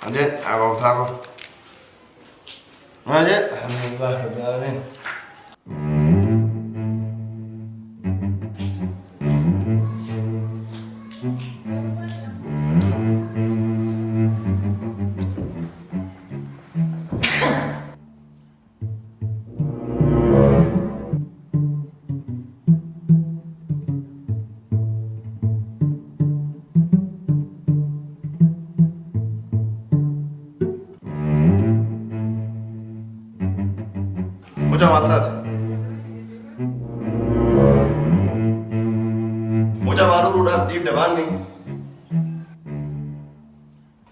Anjir, aku takut. Anjir, alhamdulillah rabbil alamin. Hocam atlat. Hocam udah di depan nih.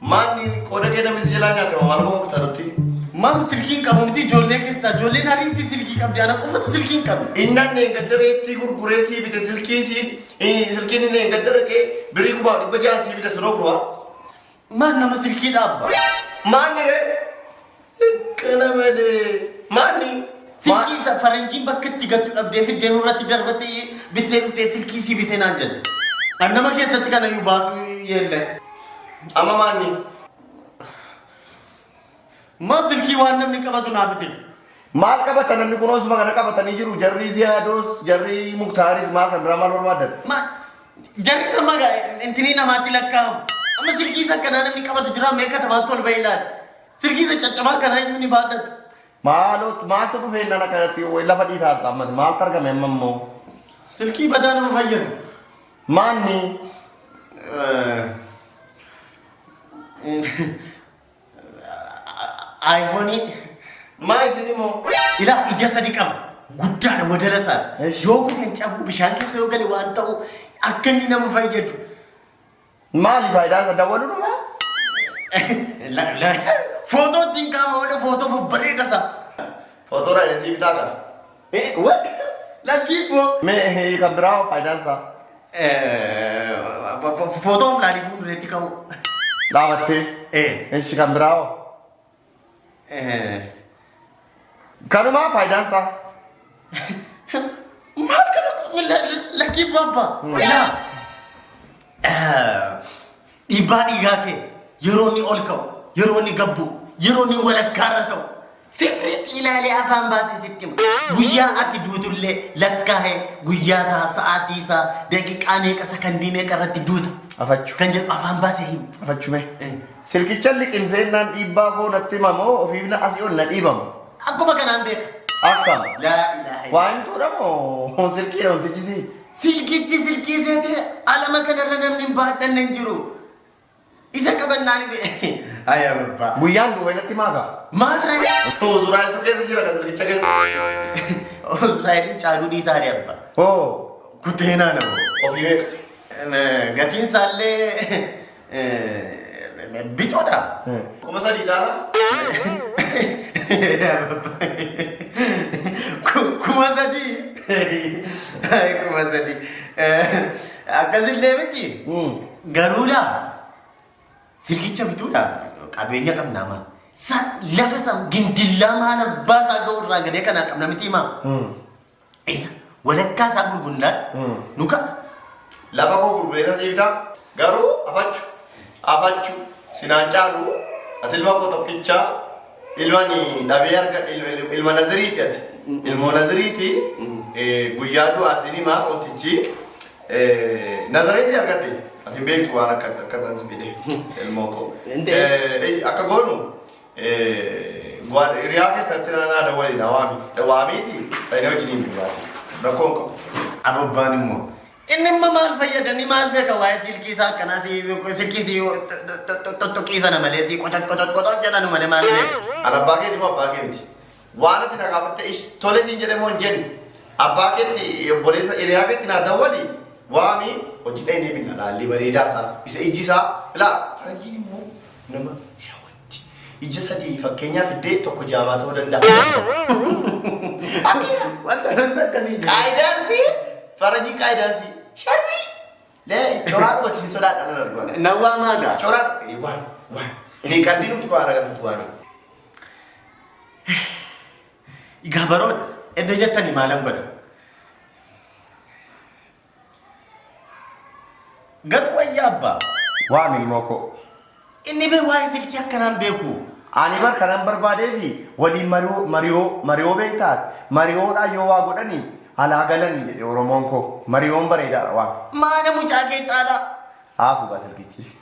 Mani, kode kena mesti jalannya tuh, malu mau taruti. Man silkiin qabu miti ijoollee keessaa ijoolleen hariinsi silkii qabdi ana qofatu silkiin qabu. Innan ne gaddare itti gurgureesii bite silkiin ne gaddare ke birii kuma dhibba jaasii bite sunoo kuma. Man nama silkii dhaabba. Maanni re? Kana malee. Maanni? Silkii isa faranjiin bakka itti gattu dhabdee fiddee nurratti darbatee bittee dhuftee silkii sii bitee naan jedhe. Ani nama keessatti kana iyyuu baasuu yeelle. Amma maanni? Man silkii waan namni qabatu naa bite. Maal qabatan namni kun osuma kana qabatanii jiru jarri Ziyaados jarri Muktaaris maal kan biraa maal barbaadan? Ma jarri sama intinii namaatti lakkaa'amu. Amma silkii isa kanaa namni qabatu jira meeqa tamaatti ol bahee ilaala. Silkii isa caccabaa kanaa eenyu ni baadhatu. Maaltu dhufee nana kanatti lafa dhiitaa amma maaltu argame amma immoo? Silkii badaa nama fayyadu. Maanni? iPhone Maa isin immoo? ila ija sadi qaba guddaadha wadala isaa yoo kufeen cabu bishaan keessa yoo gale waan ta'u akka inni nama fayyadu. Maali faayidaan isa dawwalu dhuma? Footoo ittiin kaa'ama oole footoo babbareeda isaa. Footoo raadiyoo si bitaa qaba. What? Lakkii boo. Mee kan biraa faayidaan isaa? Footoo fulanii fuuldureetti ka'u. Dhaabattee? Ishi kan biraa hoo? Kanumaa faayidaan isaa? Maal kana lakkii boo abbaa? Dhiibbaa dhiigaa kee yeroo inni ol ka'u, yeroo inni gabbu, yeroo inni walakkaarra ta'u sirriitti ilaalee afaan baasee sitti hima. Guyyaa ati duutullee lakkaa'ee guyyaa isaa, sa'aatii isaa, daqiiqaa meeqa, sakandii meeqa irratti duuta. Afachu. Kan jedhu afaan baasee hima. Afachume. Silkicha liqimseennaan dhiibbaa koo natti himamoo ofiifna asii ol na dhiibamu? Akkuma kanaan beeka. Akkam? Laa ilaaha. Waan tuudha moo silkiidha wantichisi? Silkichi silkii seete alama kanarra namni hin baadhanne hin jiru. Isa qabannaan Aya babbaa. Guyyaan duuba irratti maagaa? Maarra? Uzuraayiltu keessa jira kan silkicha keessa. Uzuraayilin caaluu dhiisaa abbaa. Oo. Kuteenaa nama. Ofii beeka. Gatiin isaallee bicoodha. Kuma sadii caalaa? Kuma sadii. Kuma sadii. Akkasillee miti. Garuudha. Silkicha bituudha. Qabeenya qabnaa lafa san gindillaa maal abbaa isaa ga'u irraa gadee kanaa qabna miti himaa. Isa walakkaa isaa gurgundaan nuka. Lafa koo gurguree tasii bitaa garuu afachu sinaan caalu ati ilma koo tokkichaa ilmani dhabee ilma naziriiti ati ilmoo naziriiti guyyaa du'aa sinimaa wantichi nazareessi argadde ati hin beektu waan akka tansi fide ilmoo koo akka goonu hiriyaa keessatti naannaa dawwaliin waamiiti fayyada wajjin hin biraati rakkoon qabu. Ababbaan immoo inni immoo maal fayyadanii maal beeka waa'ee silkii isaa akkanaa silkii sii xoxoqqii sana malee sii qococ jedhanu malee maal beeka. An abbaa keetii moo abbaa keeti? Waan ati na gaafatte tole siin jedhe moo hin jenne abbaa keetti obboleessa hiriyaa keetti naa dawwali waami hojii dhayinee binna dhaalli bareedaa isaa isa ijji isaa ilaa faranjiin immoo nama shawwatti ija sadii fakkeenyaaf iddee tokko jaamaa ta'uu danda'a. Wanta akkasii jira. Qaayidaansi faranjii qaayidaansi sharri lee coraadhuma siin sodaadhaan Nawwaa maagaa. coraa waan inni qalbii numti koo haala galfatu waami. Egaa baroon edda jettanii maalan godha. Garuu wayyaa abbaa. Waami ilmoo koo. Inni bee waa'ee silkii akkanaan beeku. Ani bar kanan barbaadee fi waliin mariyoo beektaat mariyoodhaan yoo waa godhanii alaa galanii jedhe Oromoon koo mariyoon bareedaadha waan. Maana mucaa kee caalaa. Haafu gaa silkichi.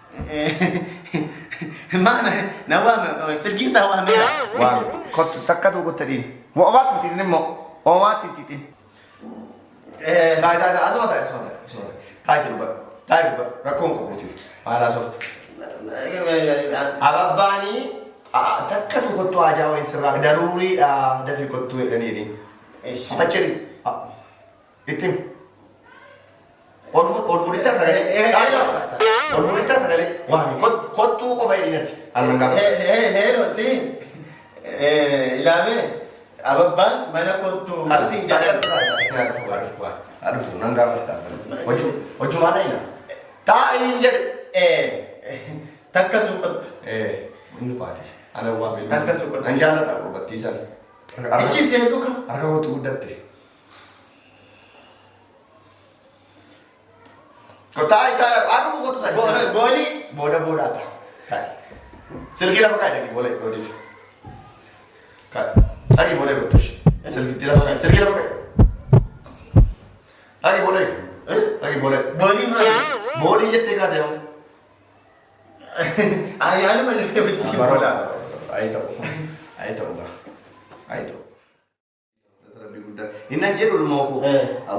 Maana na waame silkiin isaa waameera. Waan kottu takka tokkotti dhiin. Waamaatti titiin immoo waamaatti titiin. Taa'e asuma taa'e rakkoon qabuuti maalaa softi. Ababbaanii takka tokkottu haajaa wayii sirraa daruuriidha dafii kottuu jedhaniini. Achiri ittiin ol fuudhitta sagalee ol fuudhitta sagalee waami kottuu qofa jedhinati annan gaafa. Heero siin ilaamee ababbaan mana kottuu siin jedhan. Adufu nan gaafa hojjumaa dhayina taa'in jedhe takka suuqattu. Inni faati ana waame takka suuqattu. An jaalladha qurbattiisan. Ishii seen dhuka. Harka kootu guddatte. Taa'e adufu kootu taa'e. Boolii. Booda taa'e. Silkii lafa kaa'e dhaqi boolee dhoodii. Dhaqi boolee kottush. Silkii lafa kaa'e. Dhaqi boolee. Boolii maali? Boolii jettee kaatee moo? Ayyaana mana kee bitti Barola. Ayi ta'u. Rabbi guddaa. Inni jedhu ilmoo koo.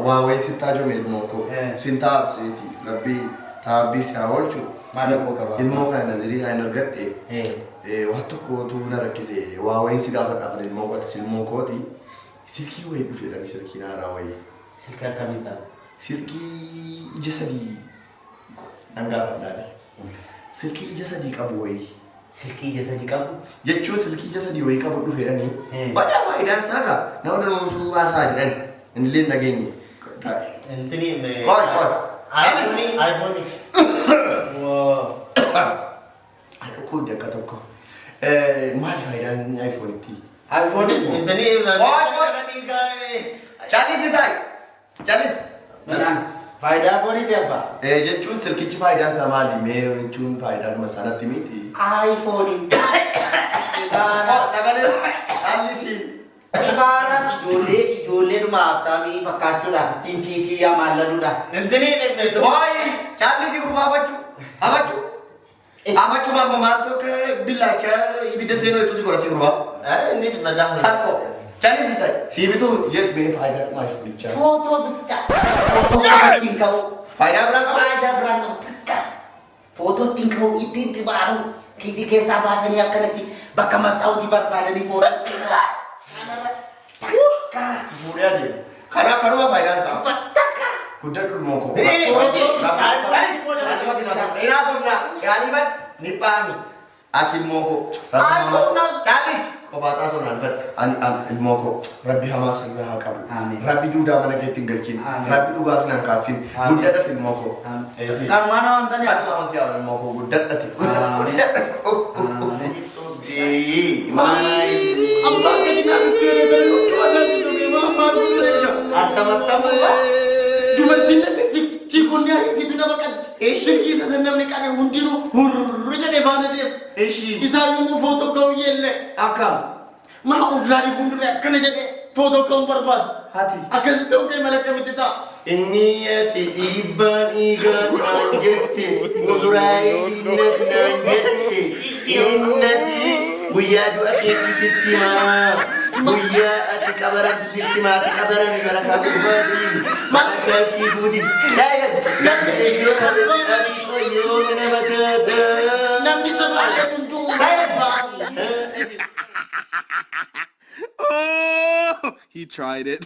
Waa wayii sittaa joome ilmoo koo. Sintaa abseeti. Rabbi taabbii si haa oolchu. Maal koo qaba? Ilmoo kana nazirii haa hin argadhe. Waan tokkotu na rakkise. Waa wayii si gaafadhaaf ilmoo kootis ilmoo kooti. Silkii wayii dhufeedhaan silkii naaraa wayii. Silkii akkamii ta'a? Silkii ija sadii nan gaafadhaadha. Silkii ija sadii qabu wayii. Silkii ija sadii qabu? Jechuun silkii ija sadii wayii qabu dhufeedhanii. Badaa faayidaan isaa gaa nama danuutu haasaa jedhan innillee nageenye. Intini Qool. iPhone. Dhukkuu dakka tokko. Maal faayidaan iPhone-itti? iPhone intini Challis. faayidaa iPhone-itti abbaa. Jechuun silkichi faayidaan isaa maali? Mee jechuun faayidaan sanatti miti. iPhone. Sagalee challisii. Ibaara ijoolleedhuma akkamii fakkaachuudhaaf ittiin ciikii yamaallaluudha. Waayi challisii gurbaafachuu. Amachuu mamma maaltu billaacha ibidda seenuu hedduu si godha si gurbaa. Innis madaa. Sakko. Challisii ta'e. Siibituu jedhee faayidaa dhumaa ifu bichaa. Footoo bicha. Footoo ittiin ka'u. Faayidaa biraan qabu. Faayidaa biraan qabu takka. Footoo ittiin ka'u ittiin xibaaru. Kiisii keessaa baasanii akkanatti bakka masaa'uutii barbaadanii footoo. Fuudhee adeemu. Kanuma faayidaan isaa. Takka. Guddaa dhulmoo koo. Ati ilmoo koo. Challis. Kophaadhaa sonaan fedha. Ani ilmoo koo. Rabbi hamaa sirraa haa qabu. Rabbi duudaa mana keetti hin galchin. Rabbi dhugaa sin hin kaabsin. Guddadhati ilmoo koo. Kan mana wanta ni Kan nama siyaa ilmoo koo guddadhati. Abbaan gadi naa bitteeree bara dhukkuma isaanii dhugee maal gurgureedha. Dubartiin natti ciikoonni asiisitu nama qabdi. Shirkiisa san namni qabe hundinuu hurru jedhee faana deema. Isaan immoo footoo ka'uu yeelle. Akkam. Maa oflaaanii fuulduree akkana jedhee footoo ka'uu barbaadu. Hati. Akkasitti hojii mala akkamitti ta'a? Inni ati dhiibbaan dhiigaati naan jette. Musuraayi dhiinnati naan jette. Innati guyyaa du'a keetti sitti maa. Guyyaa ati qabaramtu sitti maa ati qabarame barakaa gurbaatiin. Maakaatii buutiin. Namni eeyyoo qabeetii yoo mana mataata. Namni sabaa hunduu. Oh, he tried it.